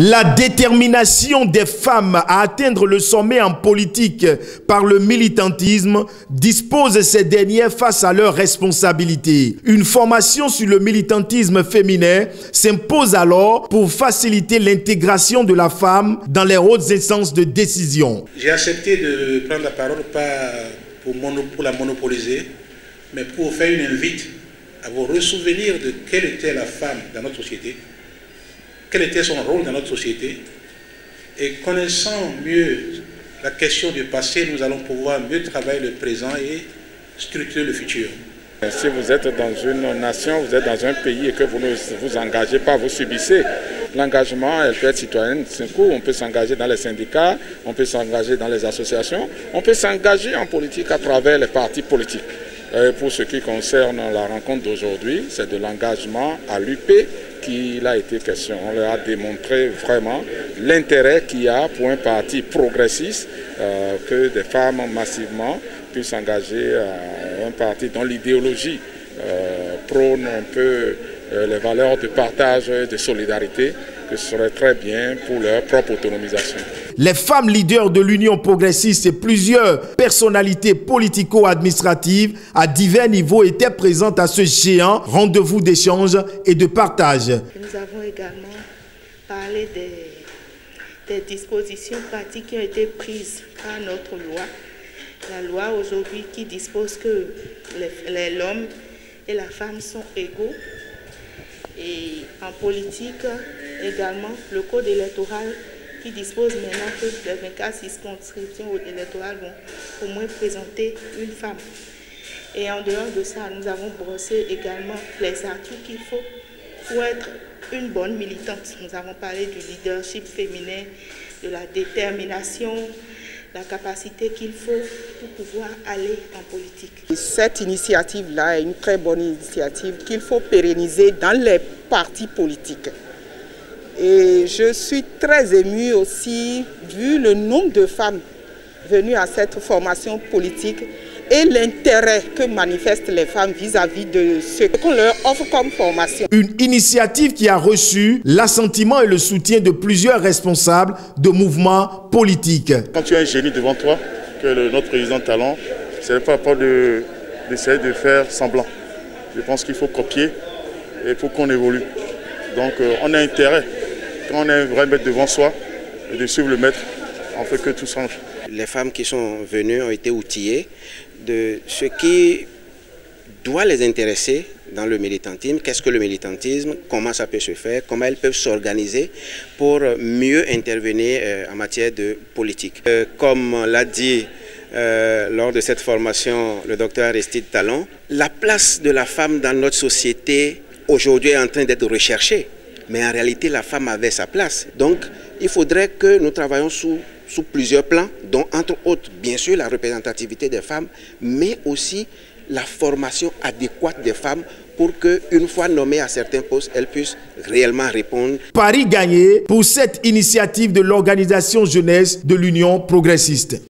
La détermination des femmes à atteindre le sommet en politique par le militantisme dispose ces dernières face à leurs responsabilités. Une formation sur le militantisme féminin s'impose alors pour faciliter l'intégration de la femme dans les hautes instances de décision. J'ai accepté de prendre la parole, pas pour la monopoliser, mais pour faire une invite à vous ressouvenir de quelle était la femme dans notre société, quel était son rôle dans notre société. Et connaissant mieux la question du passé, nous allons pouvoir mieux travailler le présent et structurer le futur. Si vous êtes dans une nation, vous êtes dans un pays et que vous ne vous engagez pas, vous subissez. L'engagement, elle peut être citoyenne, on peut s'engager dans les syndicats, on peut s'engager dans les associations, on peut s'engager en politique à travers les partis politiques. Pour ce qui concerne la rencontre d'aujourd'hui, c'est de l'engagement à l'UP qu'il a été question. On leur a démontré vraiment l'intérêt qu'il y a pour un parti progressiste que des femmes massivement puissent s'engager à un parti dont l'idéologie prône un peu les valeurs de partage et de solidarité, que ce serait très bien pour leur propre autonomisation. Les femmes leaders de l'Union progressiste et plusieurs personnalités politico-administratives à divers niveaux étaient présentes à ce géant rendez-vous d'échange et de partage. Nous avons également parlé des dispositions pratiques qui ont été prises par notre loi. La loi aujourd'hui qui dispose que l'homme et la femme sont égaux. Et en politique également, le code électoral qui dispose maintenant que les 24 circonscriptions électorales vont au moins présenter une femme. Et en dehors de ça, nous avons brossé également les atouts qu'il faut pour être une bonne militante. Nous avons parlé du leadership féminin, de la détermination, la capacité qu'il faut pour pouvoir aller en politique. Cette initiative-là est une très bonne initiative qu'il faut pérenniser dans les partis politiques. Et je suis très émue aussi, vu le nombre de femmes venues à cette formation politique et l'intérêt que manifestent les femmes vis-à-vis de ce qu'on leur offre comme formation. Une initiative qui a reçu l'assentiment et le soutien de plusieurs responsables de mouvements politiques. Quand tu as un génie devant toi, que notre président Talon, ce n'est pas d'essayer de faire semblant. Je pense qu'il faut copier et il faut qu'on évolue. Donc on a intérêt, quand on a un vrai maître devant soi, de suivre le maître, en fait que tout change. Les femmes qui sont venues ont été outillées de ce qui doit les intéresser dans le militantisme. Qu'est-ce que le militantisme? Comment ça peut se faire? Comment elles peuvent s'organiser pour mieux intervenir en matière de politique? Comme l'a dit lors de cette formation le docteur Aristide Talon, la place de la femme dans notre société aujourd'hui est en train d'être recherchée. Mais en réalité, la femme avait sa place. Donc, il faudrait que nous travaillions sous plusieurs plans, dont entre autres, bien sûr, la représentativité des femmes, mais aussi la formation adéquate des femmes pour qu'une fois nommées à certains postes, elles puissent réellement répondre. Paris gagné pour cette initiative de l'organisation jeunesse de l'Union progressiste.